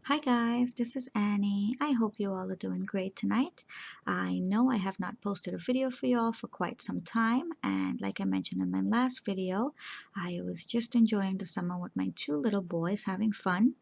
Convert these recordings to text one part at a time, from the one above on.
Hi guys, this is Annie. I hope you all are doing great tonight. I know I have not posted a video for y'all for quite some time, and like I mentioned in my last video, I was just enjoying the summer with my two little boys having fun.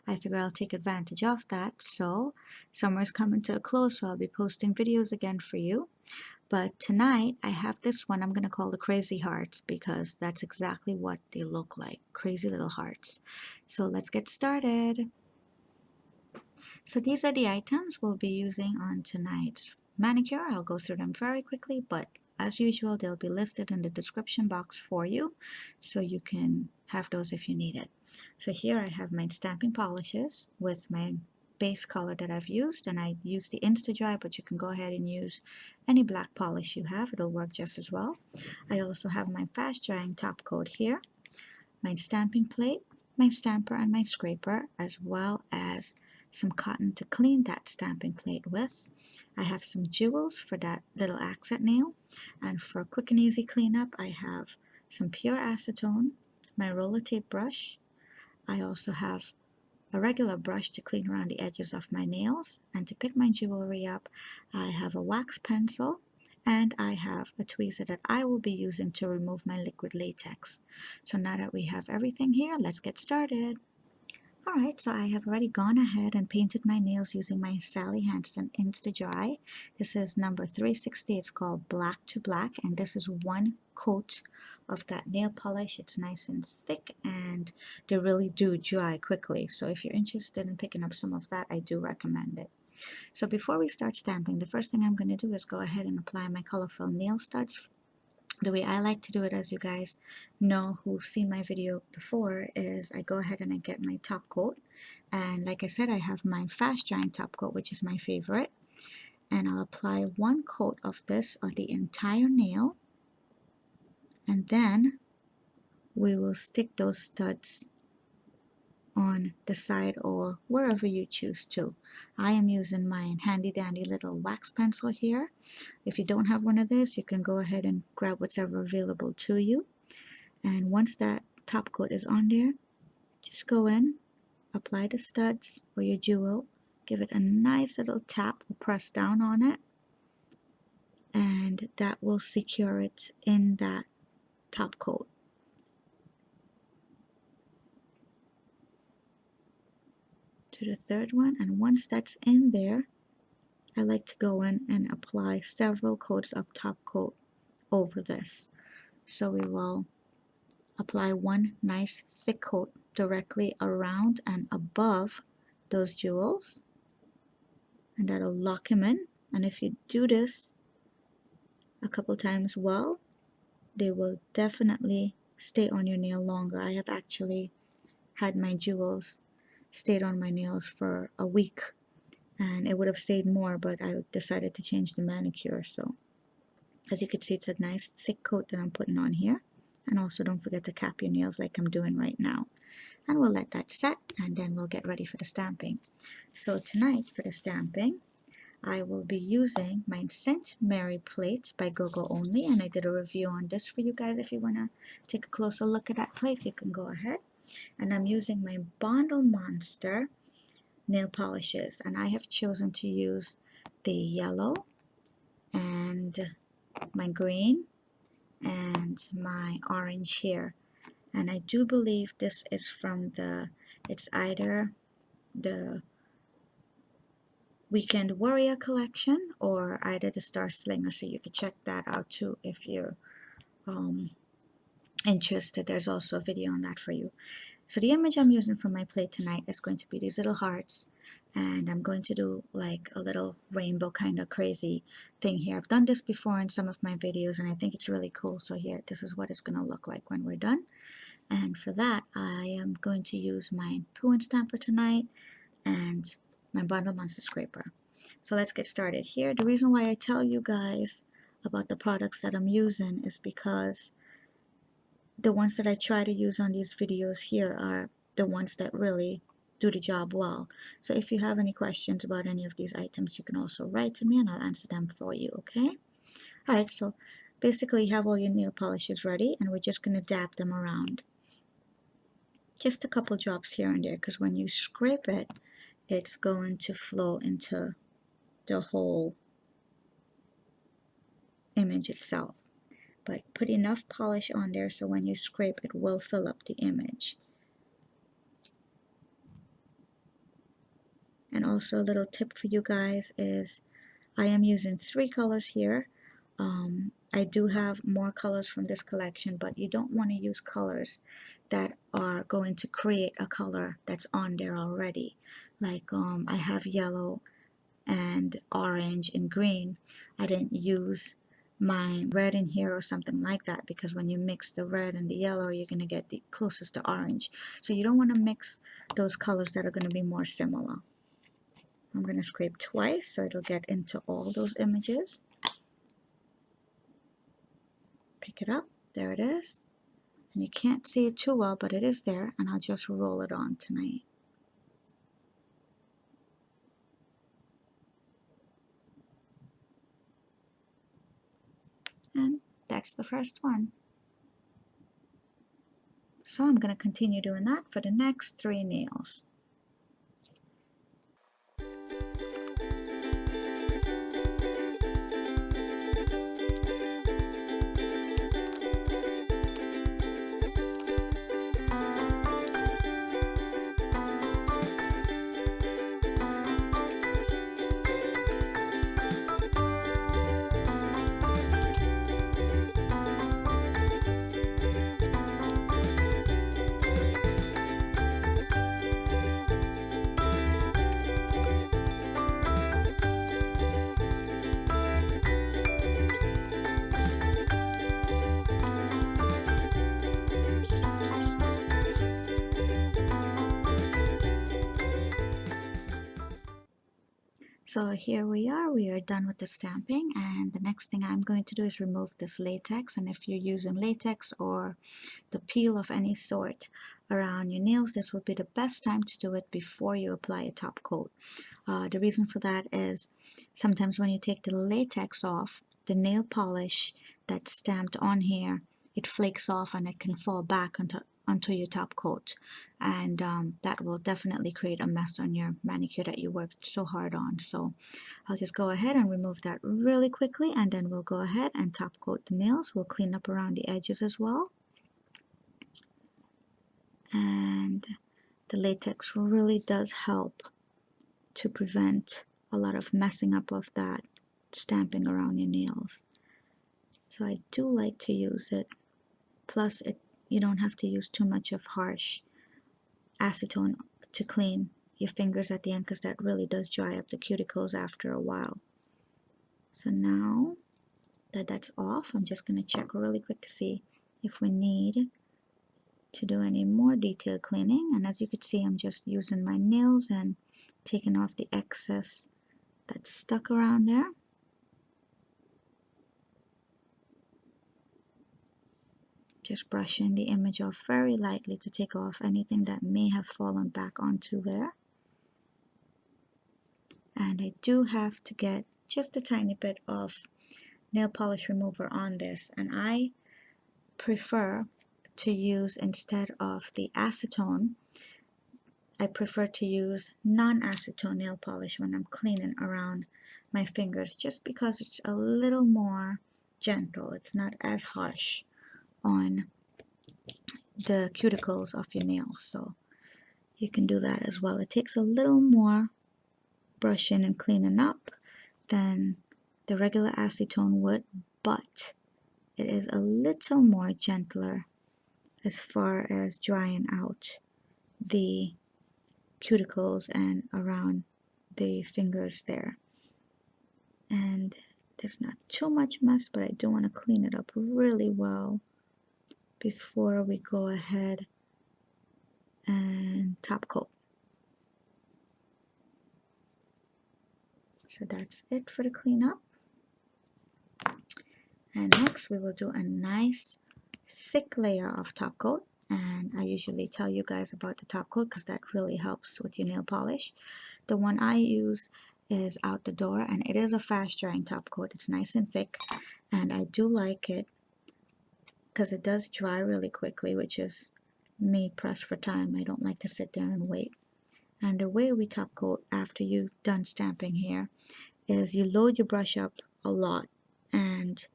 I figure I'll take advantage of that. So summer is coming to a close, so I'll be posting videos again for you. But tonight I have this one I'm going to call the crazy hearts because that's exactly what they look like, crazy little hearts. So let's get started. So these are the items we'll be using on tonight's manicure. I'll go through them very quickly, but as usual, they'll be listed in the description box for you, so you can have those if you need it. So here I have my stamping polishes with my base color that I've used, and I use the insta-dri, but you can go ahead and use any black polish you have. It'll work just as well. I also have my fast drying top coat here, my stamping plate, my stamper, and my scraper, as well as some cotton to clean that stamping plate with. I have some jewels for that little accent nail, and for a quick and easy cleanup I have some pure acetone, my roller tape brush. I also have a regular brush to clean around the edges of my nails, and to pick my jewelry up I have a wax pencil, and I have a tweezer that I will be using to remove my liquid latex. So now that we have everything here, let's get started. Alright, so I have already gone ahead and painted my nails using my Sally Hansen insta-dri. This is number 360. It's called Black to Black, and this is one coat of that nail polish. It's nice and thick, and they really do dry quickly. So if you're interested in picking up some of that, I do recommend it. So before we start stamping, the first thing I'm going to do is go ahead and apply my colorful nail studs. The way I like to do it, as you guys know who've seen my video before, is I go ahead and I get my top coat, and like I said, I have my fast drying top coat, which is my favorite, and I'll apply one coat of this on the entire nail, and then we will stick those studs on the side or wherever you choose to. I am using my handy dandy little wax pencil here. If you don't have one of this, you can go ahead and grab whatever available to you. And once that top coat is on there, just go in, apply the studs or your jewel, give it a nice little tap or press down on it, and that will secure it in that top coat. To the third one, and once that's in there, I like to go in and apply several coats of top coat over this. So we will apply one nice thick coat directly around and above those jewels, and that'll lock them in. And if you do this a couple times well, they will definitely stay on your nail longer. I have actually had my jewels stayed on my nails for a week, and it would have stayed more, but I decided to change the manicure. So as you can see, it's a nice thick coat that I'm putting on here. And also don't forget to cap your nails like I'm doing right now. And we'll let that set, and then we'll get ready for the stamping. So tonight for the stamping, I will be using my St. Mary plate by Gobl only, and I did a review on this for you guys. If you want to take a closer look at that plate, you can go ahead. And I'm using my Bondle Monster nail polishes, and I have chosen to use the yellow and my green and my orange here. And I do believe this is from it's either the Weekend Warrior collection or either the Star Slinger, so you can check that out too if you're interested. There's also a video on that for you. So the image I'm using for my plate tonight is going to be these little hearts, and I'm going to do like a little rainbow kind of crazy thing here. I've done this before in some of my videos, and I think it's really cool. So here, this is what it's going to look like when we're done. And for that, I am going to use my Poo and Stamper tonight and my Bundle Monster Scraper. So let's get started here. The reason why I tell you guys about the products that I'm using is because the ones that I try to use on these videos here are the ones that really do the job well. So if you have any questions about any of these items, you can also write to me and I'll answer them for you, okay? Alright, so basically you have all your nail polishes ready, and we're just going to dab them around. Just a couple drops here and there, because when you scrape it, it's going to flow into the whole image itself. But put enough polish on there so when you scrape it will fill up the image. And also a little tip for you guys is I am using 3 colors here. I do have more colors from this collection, but you don't want to use colors that are going to create a color that's on there already. Like I have yellow and orange and green. I didn't use my red in here or something like that, because when you mix the red and the yellow, you're going to get the closest to orange. So you don't want to mix those colors that are going to be more similar. I'm going to scrape twice so it'll get into all those images. Pick it up, there it is. And you can't see it too well, but it is there, and I'll just roll it on tonight. And that's the first one. So I'm going to continue doing that for the next 3 nails. So here we are done with the stamping, and the next thing I'm going to do is remove this latex. And if you're using latex or the peel of any sort around your nails, this would be the best time to do it before you apply a top coat. The reason for that is sometimes when you take the latex off, the nail polish that's stamped on here, it flakes off and it can fall back onto your top coat, and that will definitely create a mess on your manicure that you worked so hard on. So I'll just go ahead and remove that really quickly, and then we'll go ahead and top coat the nails. We'll clean up around the edges as well. And the latex really does help to prevent a lot of messing up of that stamping around your nails. So I do like to use it. Plus you don't have to use too much of harsh acetone to clean your fingers at the end, because that really does dry up the cuticles after a while. So now that that's off, I'm just going to check really quick to see if we need to do any more detailed cleaning. And as you can see, I'm just using my nails and taking off the excess that's stuck around there. Just brushing the image off very lightly to take off anything that may have fallen back onto there. And I do have to get just a tiny bit of nail polish remover on this, and I prefer to use, instead of the acetone, I prefer to use non-acetone nail polish when I'm cleaning around my fingers, just because it's a little more gentle. It's not as harsh on the cuticles of your nails, so you can do that as well. It takes a little more brushing and cleaning up than the regular acetone would, but it is a little more gentler as far as drying out the cuticles and around the fingers there. And there's not too much mess, but I do want to clean it up really well before we go ahead and top coat. So that's it for the cleanup. And next we will do a nice thick layer of top coat. And I usually tell you guys about the top coat because that really helps with your nail polish. The one I use is Out the Door, and it is a fast drying top coat. It's nice and thick, and I do like it because it does dry really quickly, which is me pressed for time. I don't like to sit there and wait. And the way we top coat after you've done stamping here is you load your brush up a lot and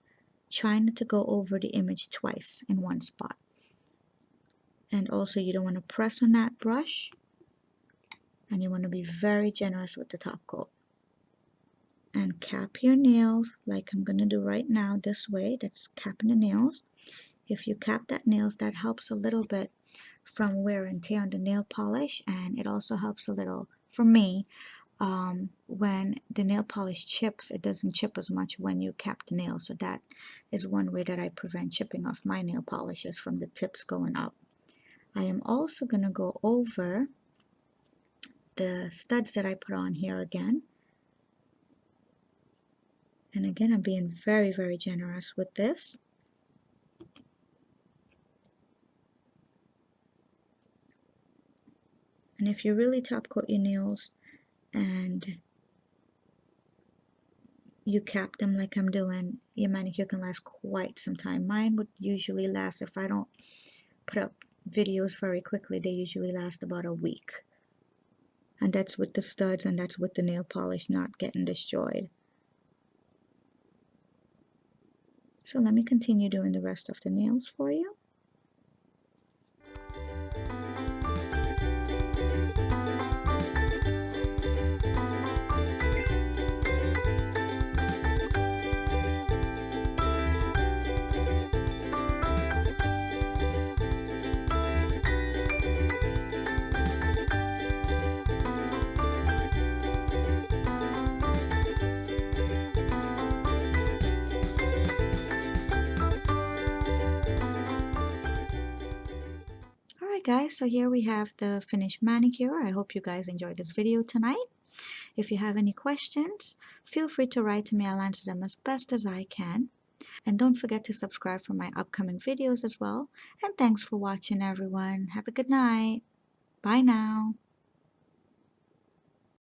try not to go over the image twice in one spot. And also you don't want to press on that brush, and you want to be very generous with the top coat. And cap your nails like I'm going to do right now this way. That's capping the nails. If you cap that nails, that helps a little bit from wear and tear on the nail polish, and it also helps a little for me when the nail polish chips. It doesn't chip as much when you cap the nail, so that is one way that I prevent chipping off my nail polishes from the tips going up. I am also going to go over the studs that I put on here again, and again I'm being very, very generous with this. And if you really top coat your nails and you cap them like I'm doing, your manicure can last quite some time. Mine would usually last, if I don't put up videos very quickly, they usually last about a week. And that's with the studs, and that's with the nail polish not getting destroyed. So let me continue doing the rest of the nails for you. Alright guys, so here we have the finished manicure. I hope you guys enjoyed this video tonight. If you have any questions, feel free to write to me. I'll answer them as best as I can. And don't forget to subscribe for my upcoming videos as well. And thanks for watching, everyone. Have a good night. Bye now.